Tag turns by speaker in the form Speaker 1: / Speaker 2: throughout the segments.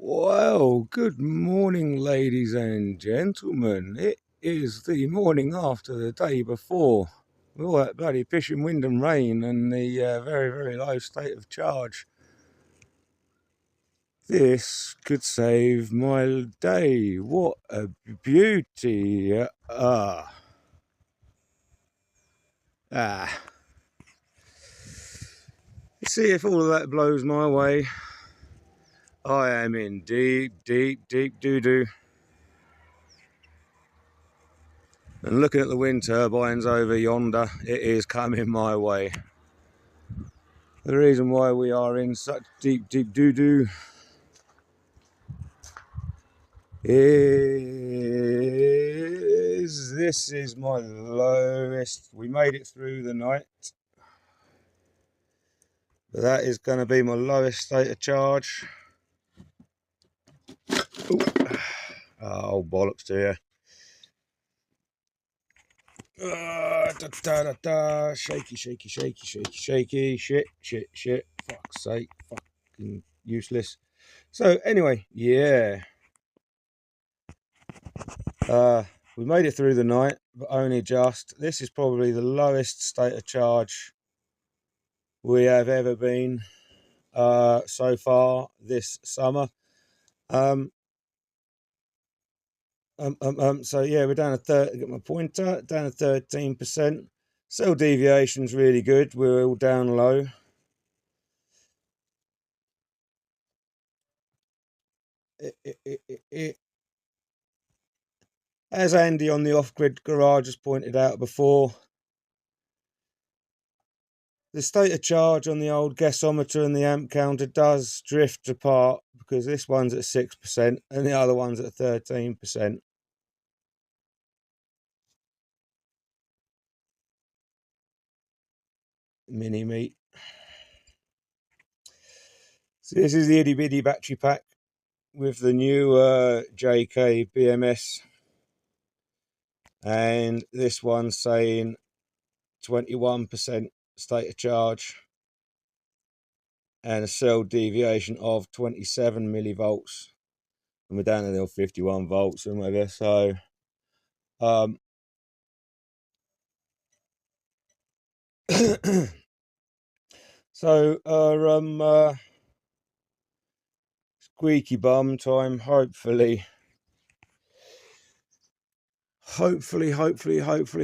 Speaker 1: Well, good morning, ladies and gentlemen. It is the morning after the day before. With all that bloody pissing wind and rain and the very, very low state of charge. This could save my day. What a beauty. Ah. See if all of that blows my way. I am in deep, deep, deep doo-doo. And looking at the wind turbines over yonder, it is coming my way. The reason why we are in such deep, deep doo-doo is this is my lowest. We made it through the night. But that is going to be my lowest state of charge. Oh, bollocks to you. Shaky, shaky, shaky, shaky, shaky. Shit. Fuck's sake. Fucking useless. So, anyway, yeah. We made it through the night, but only just. This is probably the lowest state of charge we have ever been so far this summer. So yeah, we're down to get my pointer down to 13%. Cell deviation's really good. We're all down low. As Andy on the off-grid garage has pointed out before, the state of charge on the old gasometer and the amp counter does drift apart because this one's at 6% and the other one's at 13%. Mini meat. So this is the itty bitty battery pack with the new JK BMS, and this one's saying 21% state of charge and a cell deviation of 27 millivolts, and we're down to 51 volts and whatever. So so squeaky bum time. Hopefully,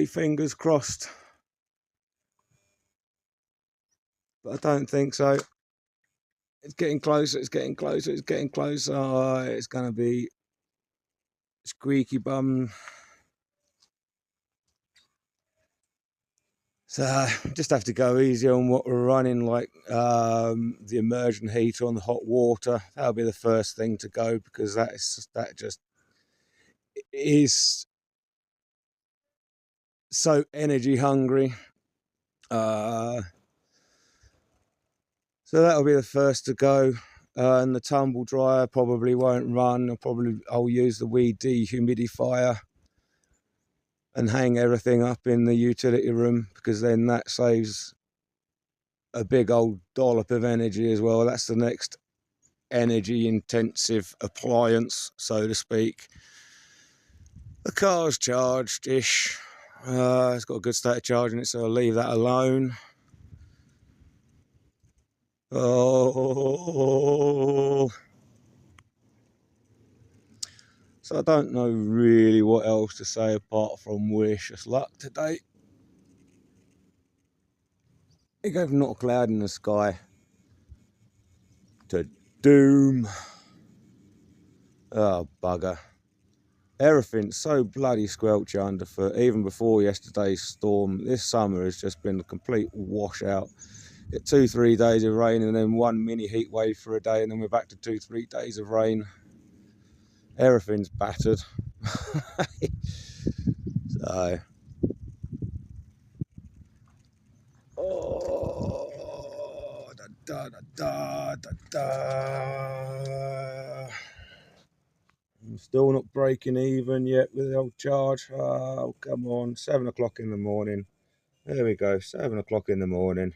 Speaker 1: fingers crossed, but I don't think so. It's getting closer. It's getting closer. It's gonna be squeaky bum. So just have to go easy on what we're running, like the immersion heater on the hot water. That'll be the first thing to go because that just is so energy hungry. So that'll be the first to go. And the tumble dryer probably won't run. I'll use the wee dehumidifier and hang everything up in the utility room, because then that saves a big old dollop of energy as well. That's the next energy intensive appliance, so to speak. The car's charged-ish. It's got a good state of charge in it, so I'll leave that alone. Oh, so I don't know really what else to say apart from wish us luck today. It goes from not a cloud in the sky to doom. Oh, bugger. Everything's so bloody squelchy underfoot. Even before yesterday's storm, this summer has just been a complete washout. Get 2-3 days of rain and then one mini heat wave for a day, and then we're back to 2-3 days of rain. Everything's battered. So, oh, da, da, da, da, da. I'm still not breaking even yet with the old charge. Oh, come on, 7 o'clock in the morning. There we go, 7 o'clock in the morning.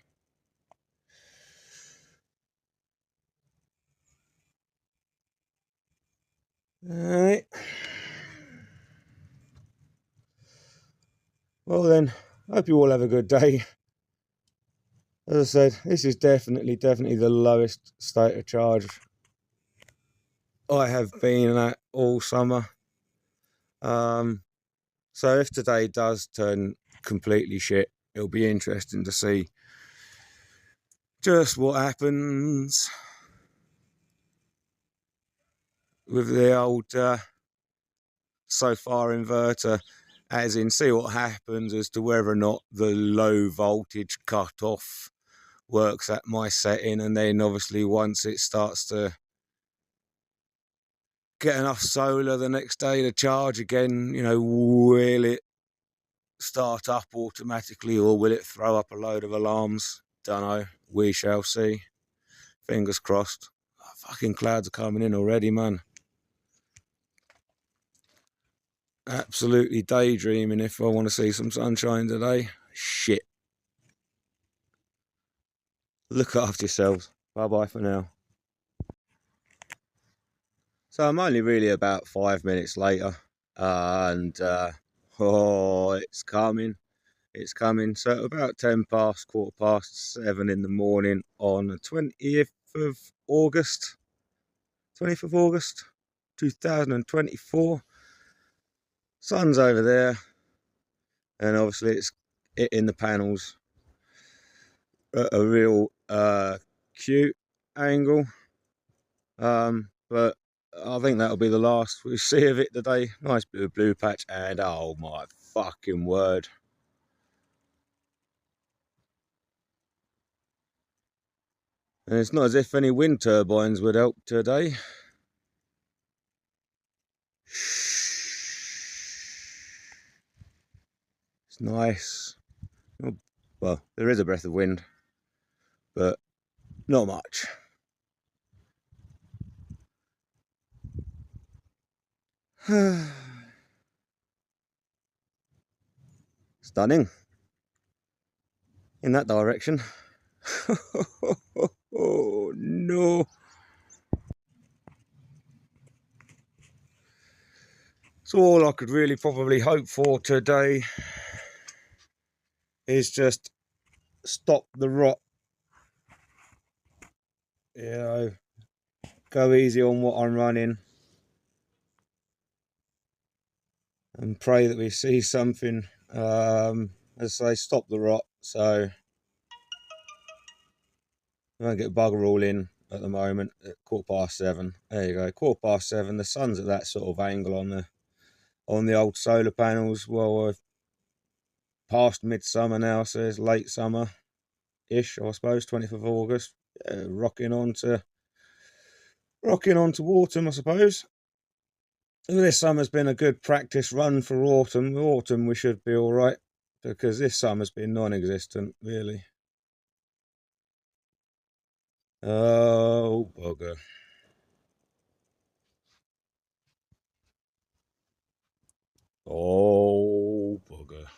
Speaker 1: Alright. Well then, hope you all have a good day. As I said, this is definitely the lowest state of charge I have been at all summer. So if today does turn completely shit, it'll be interesting to see just what happens with the old so far inverter, as in see what happens as to whether or not the low voltage cut off works at my setting, and then obviously once it starts to get enough solar the next day to charge again, you know, will it start up automatically or will it throw up a load of alarms? Don't know. We shall see. Fingers crossed. Oh, fucking clouds are coming in already, man. Absolutely daydreaming if I want to see some sunshine today. Shit. Look after yourselves. Bye bye for now. So I'm only really about 5 minutes later, and oh, it's coming. It's coming. So about 10 past, 7:15 in the morning on the 20th of August, 20th of August, 2024. Sun's over there, and obviously it's hitting the panels at a real cute angle. But I think that'll be the last we see of it today. Nice blue patch, and oh my fucking word. And it's not as if any wind turbines would help today. It's nice. Well, there is a breath of wind, but not much. Stunning. In that direction. Oh no. So all I could really probably hope for today is just stop the rot. You know, go easy on what I'm running, and pray that we see something. As I say, stop the rot, so I don't get bugger all in at the moment at 7:15. There you go, 7:15. The sun's at that sort of angle on the old solar panels. Well, I've past midsummer now, so it's late summer-ish, I suppose, 20th of August. Yeah, rocking on to autumn, I suppose. This summer's been a good practice run for autumn. Autumn we should be all right, because this summer's been non-existent, really. Oh, bugger. Oh, bugger.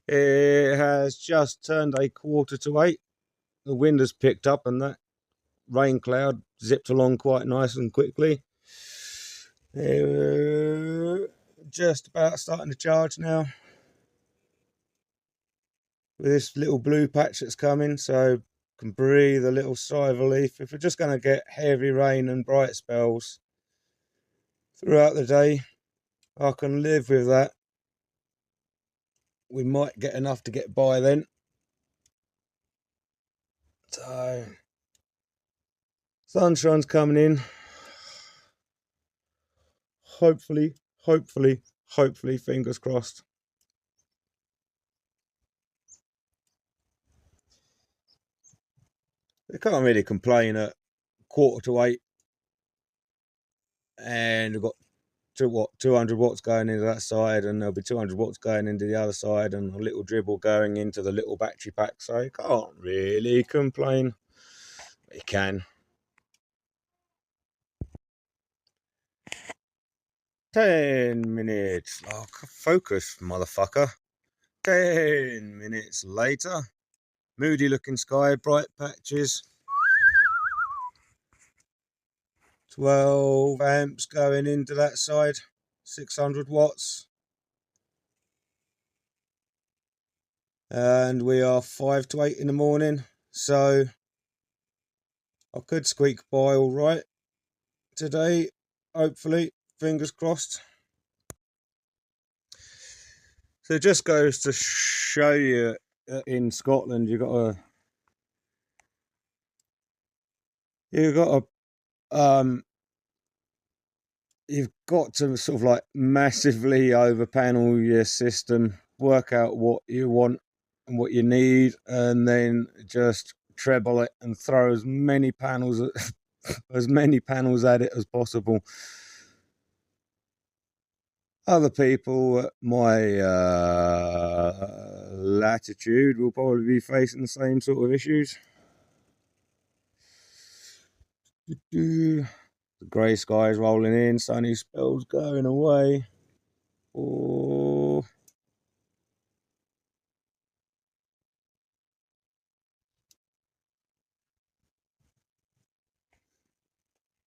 Speaker 1: It has just turned 7:15. The wind has picked up and that rain cloud zipped along quite nice and quickly. Just about starting to charge now with this little blue patch that's coming, so can breathe a little sigh of relief. If we're just going to get heavy rain and bright spells throughout the day, I can live with that. We might get enough to get by then. So sunshine's coming in. Hopefully, fingers crossed. I can't really complain at 7:45, and we've got 200 watts going into that side, and there'll be 200 watts going into the other side, and a little dribble going into the little battery pack. So you can't really complain. You can. 10 minutes. Oh, focus, motherfucker. 10 minutes later. Moody looking sky, bright patches. 12 amps going into that side, 600 watts. And we are 5 to 8 in the morning, so I could squeak by all right today, hopefully, fingers crossed. So it just goes to show you in Scotland you've got to sort of like massively over panel your system, work out what you want and what you need, and then just treble it and throw as many panels at it as possible. Other people at my latitude will probably be facing the same sort of issues. The grey skies rolling in, sunny spells going away. Oh.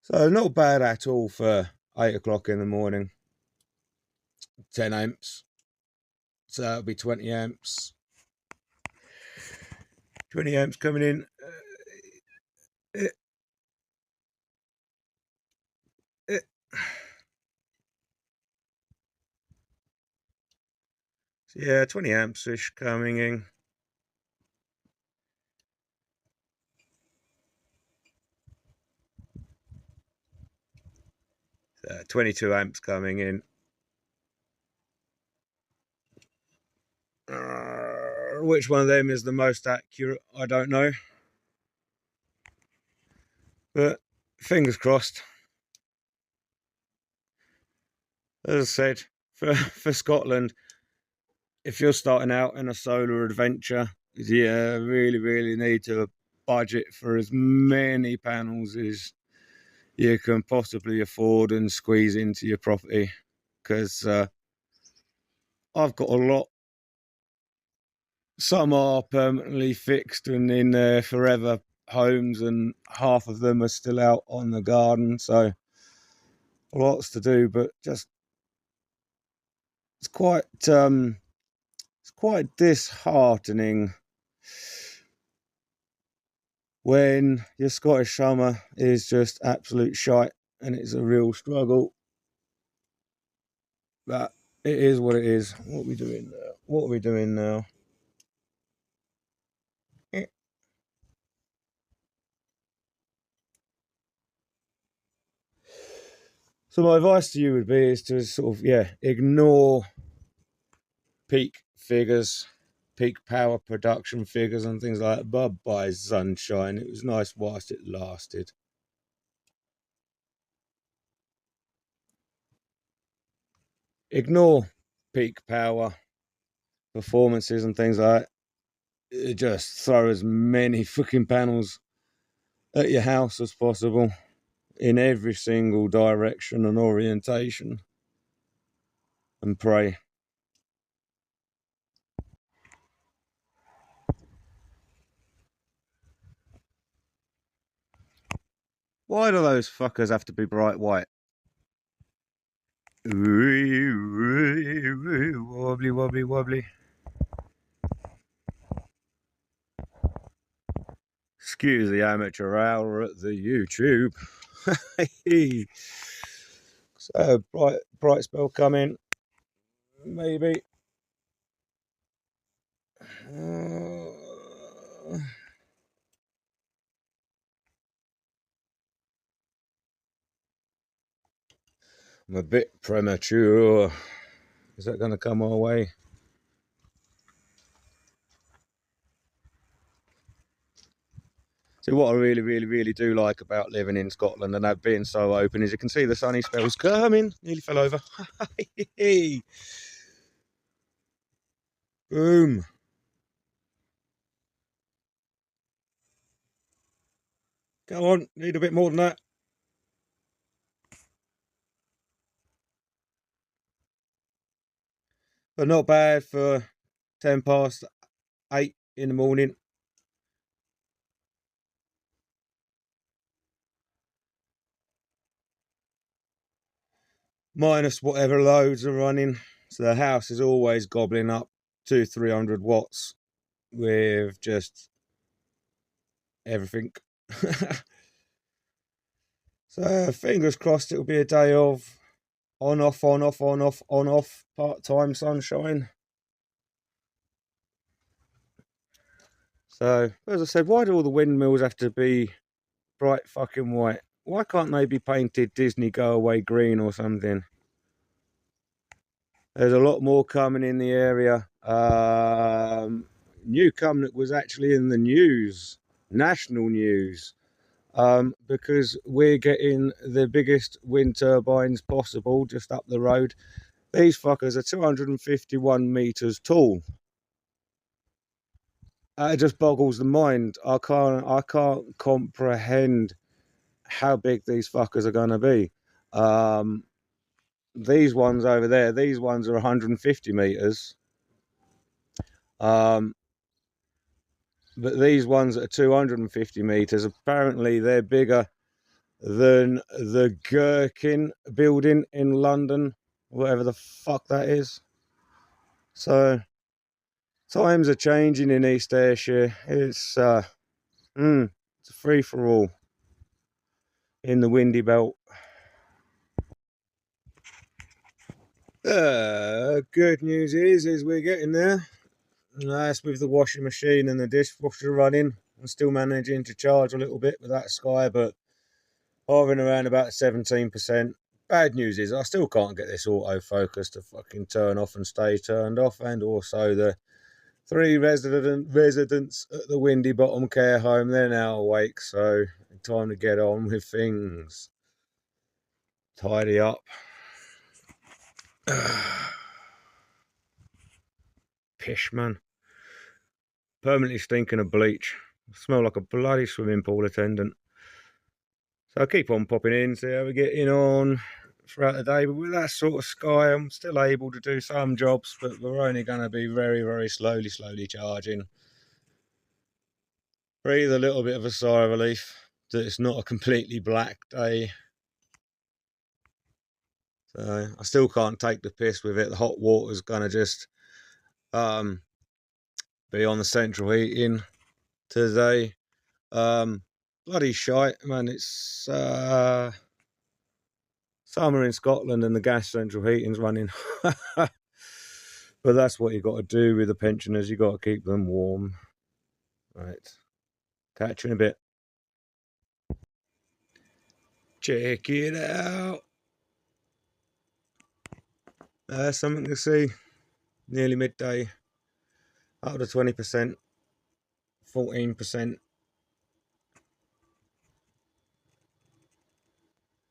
Speaker 1: So not bad at all for 8 o'clock in the morning. 10 amps. So that'll be 20 amps. 20 amps coming in. So yeah, 20 amps ish coming in. So 22 amps coming in. Which one of them is the most accurate? I don't know. But fingers crossed. As I said, for Scotland, if you're starting out in a solar adventure, you really need to budget for as many panels as you can possibly afford and squeeze into your property. Because I've got a lot. Some are permanently fixed and in their forever homes, and half of them are still out on the garden. So lots to do, but just it's quite disheartening when your Scottish summer is just absolute shite and it's a real struggle. But it is what it is. What are we doing now? What are we doing now? So my advice to you would be is to sort of, ignore peak figures, peak power production figures and things like that. Bye-bye sunshine. It was nice whilst it lasted. Ignore peak power performances and things like that. Just throw as many fucking panels at your house as possible in every single direction and orientation, and pray. Why do those fuckers have to be bright white? Wobbly, wobbly, wobbly. Excuse the amateur hour at the YouTube. So, bright spell coming. Maybe. I'm a bit premature. Is that going to come our way? See, what I really do like about living in Scotland and that being so open is you can see the sunny spells coming. Nearly fell over. Boom. Go on, need a bit more than that. But not bad for 10 past 8 in the morning. minus whatever loads are running. So the house is always gobbling up 200-300 watts with just everything. So fingers crossed it'll be a day of on off, on off, on off, on off, part-time sunshine. So as I said, why do all the windmills have to be bright fucking white? Why can't they be painted Disney go away green or something? There's a lot more coming in the area. Newcomb that was actually in the news, national news, because we're getting the biggest wind turbines possible just up the road. These fuckers are 251 meters tall. It just boggles the mind. I can't comprehend how big these fuckers are going to be. These ones over there, these ones are 150 meters. But these ones that are 250 meters, apparently they're bigger than the Gherkin building in London, whatever the fuck that is. So times are changing in East Ayrshire. It's a free for all in the windy belt. Good news is we're getting there. That's with the washing machine and the dishwasher running. I'm still managing to charge a little bit with that Sky, but hovering around about 17%. Bad news is I still can't get this autofocus to fucking turn off and stay turned off, and also the 3 residents at the Windy Bottom care home, they're now awake, so time to get on with things. Tidy up. Pish, man. Permanently stinking of bleach. I smell like a bloody swimming pool attendant. So I keep on popping in, see how we're getting on throughout the day. But with that sort of sky, I'm still able to do some jobs, but we're only going to be very, very slowly charging. Breathe a little bit of a sigh of relief that it's not a completely black day. So I still can't take the piss with it. The hot water's going to just be on the central heating today. Bloody shite, man. It's summer in Scotland and the gas central heating's running. But that's what you got to do with the pensioners. You got to keep them warm. Right. Catch you in a bit. Check it out. Something to see. Nearly midday. Up to 20%. 14%.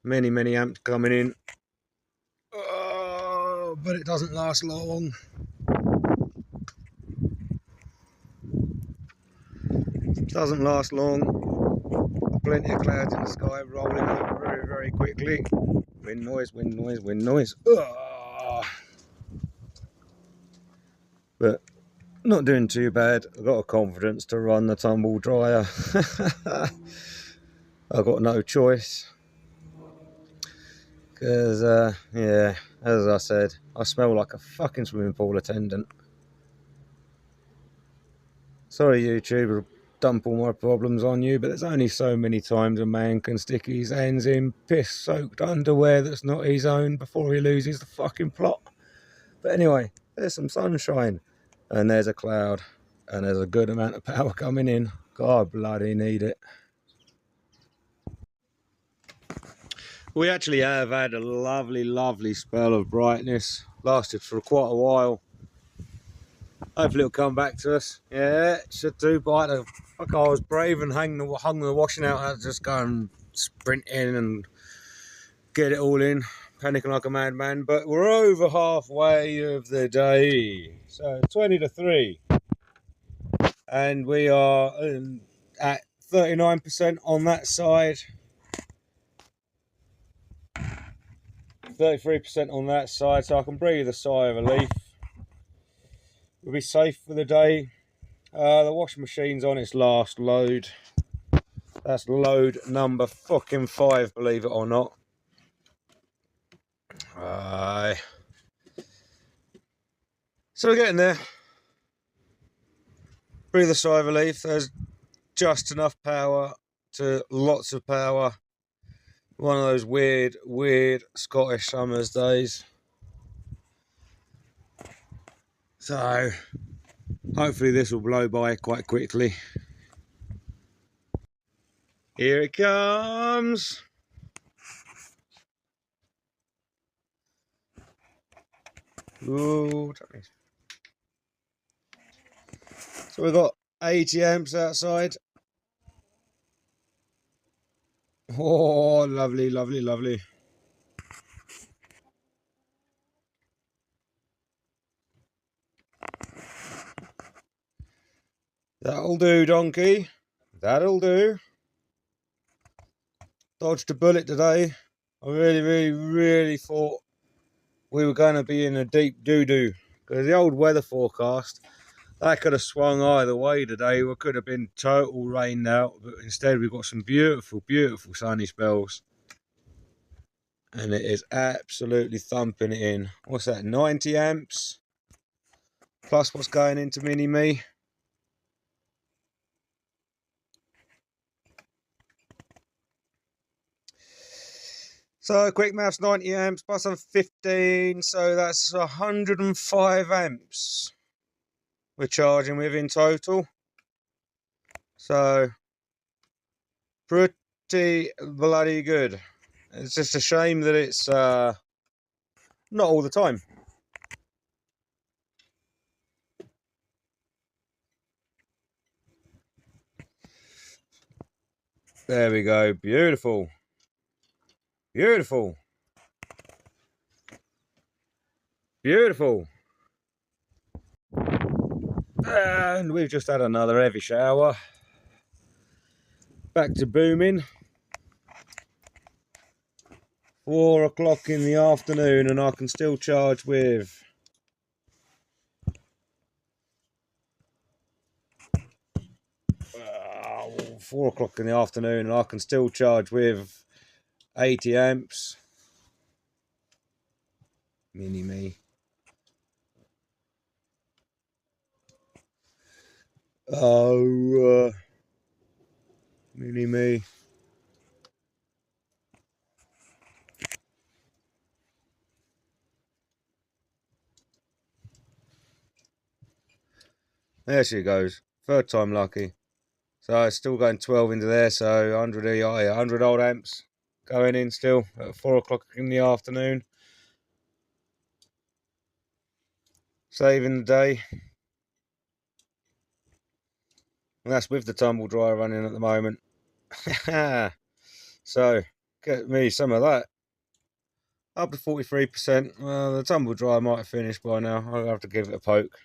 Speaker 1: Many amps coming in. Oh, but it doesn't last long. Doesn't last long. Plenty of clouds in the sky rolling over very, very quickly. Wind noise, wind noise, wind noise. But not doing too bad. I've got a confidence to run the tumble dryer. I've got no choice. Because, yeah, as I said, I smell like a fucking swimming pool attendant. Sorry, YouTube, I'll dump all my problems on you, but there's only so many times a man can stick his hands in piss-soaked underwear that's not his own before he loses the fucking plot. But anyway, there's some sunshine, and there's a cloud, and there's a good amount of power coming in. God bloody need it. We actually have had a lovely spell of brightness. Lasted for quite a while. Hopefully it'll come back to us. Yeah, it should do. But I was brave and hung the washing out. I had to just go and sprint in and get it all in. Panicking like a madman. But we're over halfway of the day. So 20 to 3. And we are at 39% on that side. 33% on that side, so I can breathe a sigh of relief. We'll be safe for the day. The washing machine's on its last load. That's load number fucking 5, believe it or not. Aye. So we're getting there. Breathe a sigh of relief. There's just enough power to lots of power. One of those weird Scottish summer's days. So hopefully this will blow by quite quickly. Here it comes. Ooh, so we've got 80 amps outside. Oh, lovely, lovely, lovely. That'll do, donkey. That'll do. Dodged a bullet today. I really thought we were going to be in a deep doo-doo. Because the old weather forecast, that could have swung either way today. We could have been total rained out. But instead we've got some beautiful sunny spells. And it is absolutely thumping it in. What's that, 90 amps? Plus what's going into Mini-Me. So quick maths, 90 amps plus a 15, so that's 105 amps we're charging with in total. So pretty bloody good. It's just a shame that it's not all the time. There we go, beautiful. Beautiful. Beautiful. And we've just had another heavy shower. Back to booming. 4 o'clock in the afternoon and I can still charge with 4 o'clock in the afternoon and I can still charge with 80 amps. Mini-Me. Oh, Mini-Me. There she goes. Third time lucky. So it's still going 12 into there, so 100 old amps going in still at 4 o'clock in the afternoon. Saving the day. And that's with the tumble dryer running at the moment. So get me some of that. Up to 43%. Well, the tumble dryer might have finished by now. I'll have to give it a poke.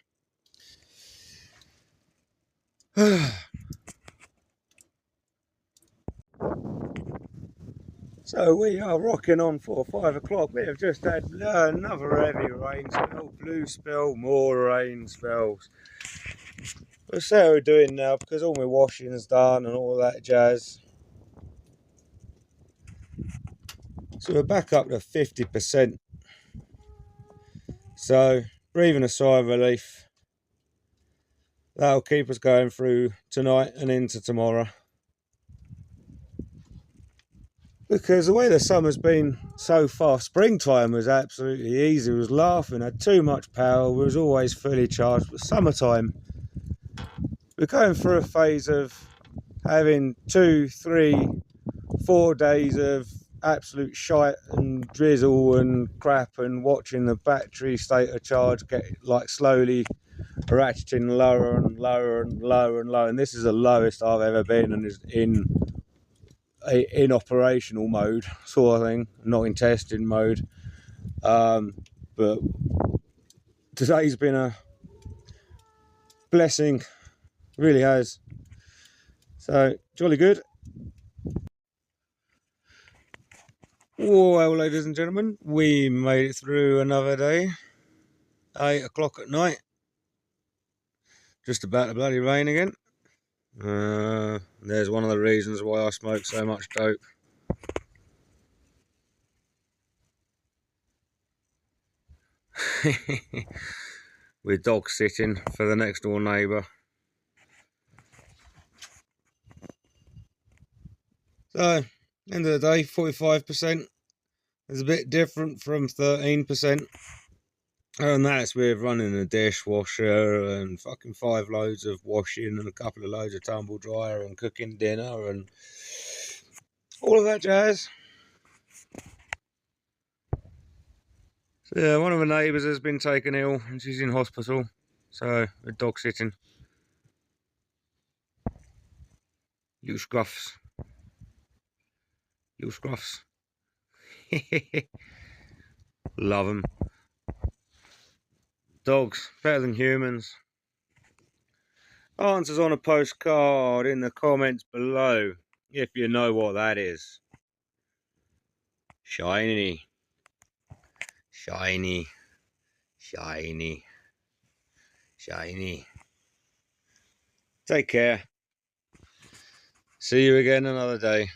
Speaker 1: So we are rocking on for 5 o'clock. We have just had another heavy rain spell, blue spell, more rain spells. We'll see how we're doing now because all my washing is done and all that jazz. So we're back up to 50%. So breathing a sigh of relief. That'll keep us going through tonight and into tomorrow. Because the way the summer's been so far, springtime was absolutely easy. We was laughing, had too much power, we was always fully charged. But summertime, we're going through a phase of having 2, 3, 4 days of absolute shite and drizzle and crap and watching the battery state of charge get like slowly ratcheting lower and lower and lower and lower. And this is the lowest I've ever been and is in operational mode sort of thing, not in testing mode. But today's been a blessing, really has. So jolly good. Well, ladies and gentlemen, we made it through another day. 8 o'clock at night. Just about to bloody rain again. There's one of the reasons why I smoke so much dope. We're dog sitting for the next door neighbour. So, end of the day, 45% is a bit different from 13%. And that's with running a dishwasher and fucking 5 loads of washing and a couple of loads of tumble dryer and cooking dinner and all of that jazz. So yeah, one of the neighbours has been taken ill and she's in hospital. So we're dog sitting. Little scruffs. Little scruffs. Love them. Dogs, better than humans. Answers on a postcard in the comments below, if you know what that is. Shiny. Shiny. Shiny. Shiny. Take care. See you again another day.